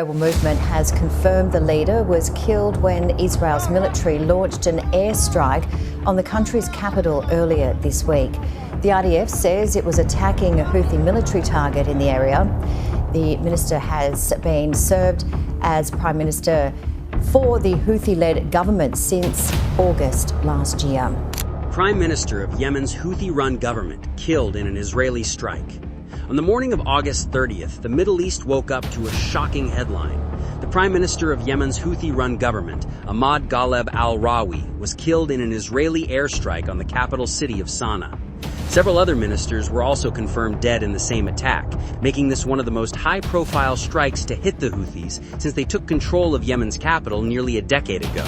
The movement has confirmed the leader was killed when Israel's military launched an airstrike on the country's capital earlier this week. The IDF says it was attacking a Houthi military target in the area. The minister has been served as Prime Minister for the Houthi-led government since August last year. Prime Minister of Yemen's Houthi-Run government killed in an Israeli strike. On the morning of August 30th, the Middle East woke up to a shocking headline. The Prime Minister of Yemen's Houthi-run government, Ahmad Ghaleb al-Rawi, was killed in an Israeli airstrike on the capital city of Sana'a. Several other ministers were also confirmed dead in the same attack, making this one of the most high-profile strikes to hit the Houthis since they took control of Yemen's capital nearly a decade ago.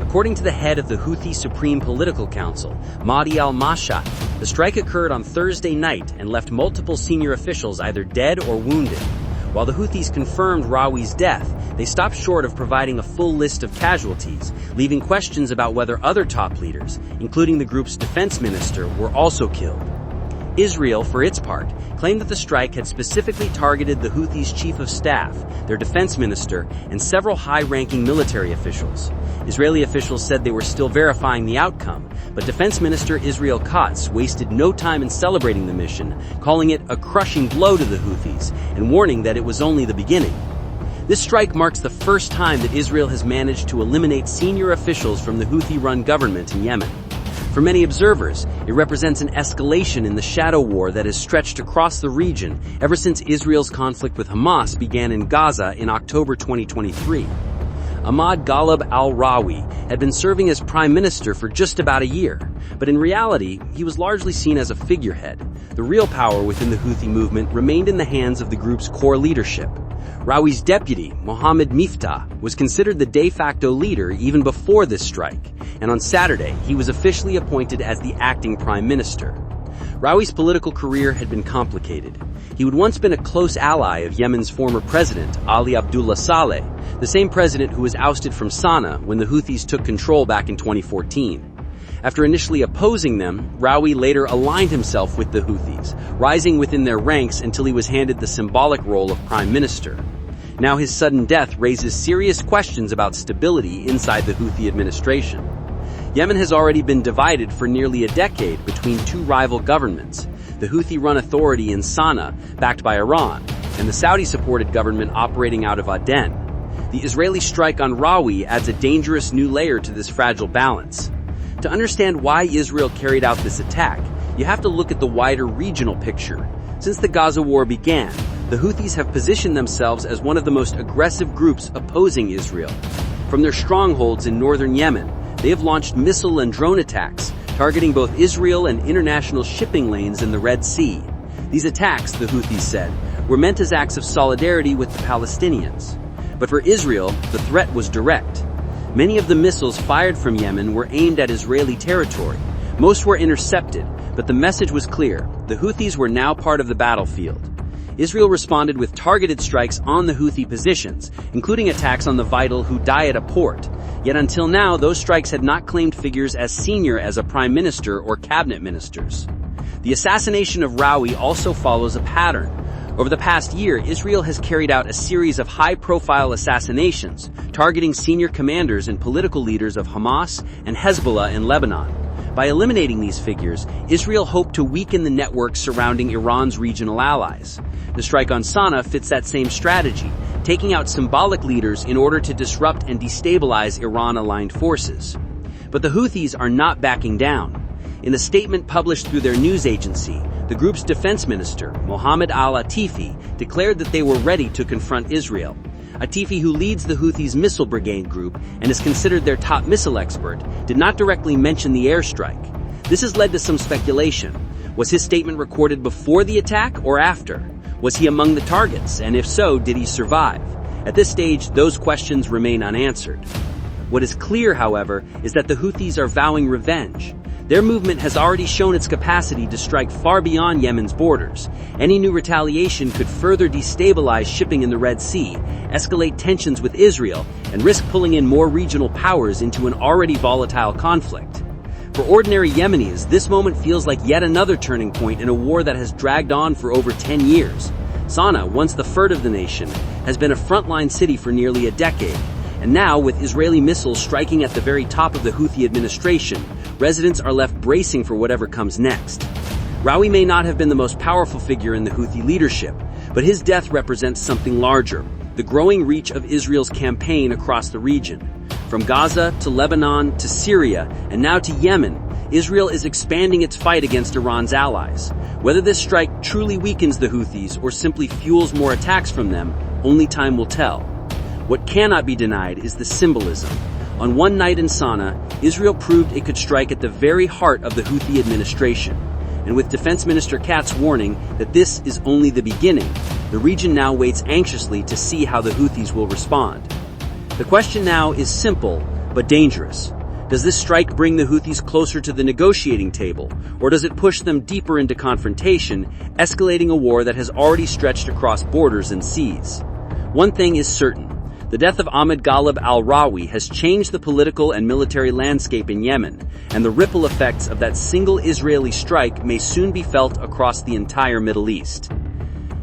According to the head of the Houthi Supreme Political Council, Mahdi al-Mashat, the strike occurred on Thursday night and left multiple senior officials either dead or wounded. While the Houthis confirmed Rawi's death, they stopped short of providing a full list of casualties, leaving questions about whether other top leaders, including the group's defense minister, were also killed. Israel, for its part, claimed that the strike had specifically targeted the Houthis' chief of staff, their defense minister, and several high-ranking military officials. Israeli officials said they were still verifying the outcome, but Defense Minister Israel Katz wasted no time in celebrating the mission, calling it a crushing blow to the Houthis and warning that it was only the beginning. This strike marks the first time that Israel has managed to eliminate senior officials from the Houthi-run government in Yemen. For many observers, it represents an escalation in the shadow war that has stretched across the region ever since Israel's conflict with Hamas began in Gaza in October 2023. Ahmad Ghaleb al-Rawi had been serving as prime minister for just about a year, but in reality, he was largely seen as a figurehead. The real power within the Houthi movement remained in the hands of the group's core leadership. Rawi's deputy, Mohammed Miftah, was considered the de facto leader even before this strike, and on Saturday, he was officially appointed as the acting prime minister. Rawi's political career had been complicated. He had once been a close ally of Yemen's former president, Ali Abdullah Saleh, the same president who was ousted from Sana'a when the Houthis took control back in 2014. After initially opposing them, Rawi later aligned himself with the Houthis, rising within their ranks until he was handed the symbolic role of prime minister. Now his sudden death raises serious questions about stability inside the Houthi administration. Yemen has already been divided for nearly a decade between two rival governments, the Houthi-run authority in Sana'a, backed by Iran, and the Saudi-supported government operating out of Aden. The Israeli strike on Rawi adds a dangerous new layer to this fragile balance. To understand why Israel carried out this attack, you have to look at the wider regional picture. Since the Gaza war began, the Houthis have positioned themselves as one of the most aggressive groups opposing Israel. From their strongholds in northern Yemen, they have launched missile and drone attacks, targeting both Israel and international shipping lanes in the Red Sea. These attacks, the Houthis said, were meant as acts of solidarity with the Palestinians. But for Israel, the threat was direct. Many of the missiles fired from Yemen were aimed at Israeli territory. Most were intercepted, but the message was clear. The Houthis were now part of the battlefield. Israel responded with targeted strikes on the Houthi positions, including attacks on the vital Hudaydah port. Yet until now, those strikes had not claimed figures as senior as a prime minister or cabinet ministers. The assassination of Rawi also follows a pattern. Over the past year, Israel has carried out a series of high-profile assassinations, targeting senior commanders and political leaders of Hamas and Hezbollah in Lebanon. By eliminating these figures, Israel hoped to weaken the network surrounding Iran's regional allies. The strike on Sana'a fits that same strategy, taking out symbolic leaders in order to disrupt and destabilize Iran-aligned forces. But the Houthis are not backing down. In a statement published through their news agency, the group's defense minister, Mohammed al-Atifi, declared that they were ready to confront Israel. Atifi, who leads the Houthis' missile brigade group and is considered their top missile expert, did not directly mention the airstrike. This has led to some speculation. Was his statement recorded before the attack or after? Was he among the targets, and if so, did he survive? At this stage, those questions remain unanswered. What is clear, however, is that the Houthis are vowing revenge. Their movement has already shown its capacity to strike far beyond Yemen's borders. Any new retaliation could further destabilize shipping in the Red Sea, escalate tensions with Israel, and risk pulling in more regional powers into an already volatile conflict. For ordinary Yemenis, this moment feels like yet another turning point in a war that has dragged on for over 10 years. Sana'a, once the third of the nation, has been a frontline city for nearly a decade. And now, with Israeli missiles striking at the very top of the Houthi administration, residents are left bracing for whatever comes next. Rawi may not have been the most powerful figure in the Houthi leadership, but his death represents something larger: the growing reach of Israel's campaign across the region. From Gaza to Lebanon to Syria and now to Yemen, Israel is expanding its fight against Iran's allies. Whether this strike truly weakens the Houthis or simply fuels more attacks from them, only time will tell. What cannot be denied is the symbolism. On one night in Sana'a, Israel proved it could strike at the very heart of the Houthi administration. And with Defense Minister Katz warning that this is only the beginning, the region now waits anxiously to see how the Houthis will respond. The question now is simple, but dangerous. Does this strike bring the Houthis closer to the negotiating table, or does it push them deeper into confrontation, escalating a war that has already stretched across borders and seas? One thing is certain: the death of Ahmed Ghalib al-Rawi has changed the political and military landscape in Yemen, and the ripple effects of that single Israeli strike may soon be felt across the entire Middle East.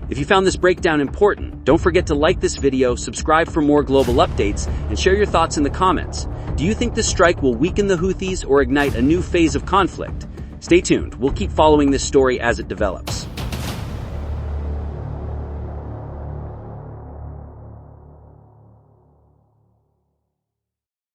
If you found this breakdown important, don't forget to like this video, subscribe for more global updates, and share your thoughts in the comments. Do you think this strike will weaken the Houthis or ignite a new phase of conflict? Stay tuned. We'll keep following this story as it develops.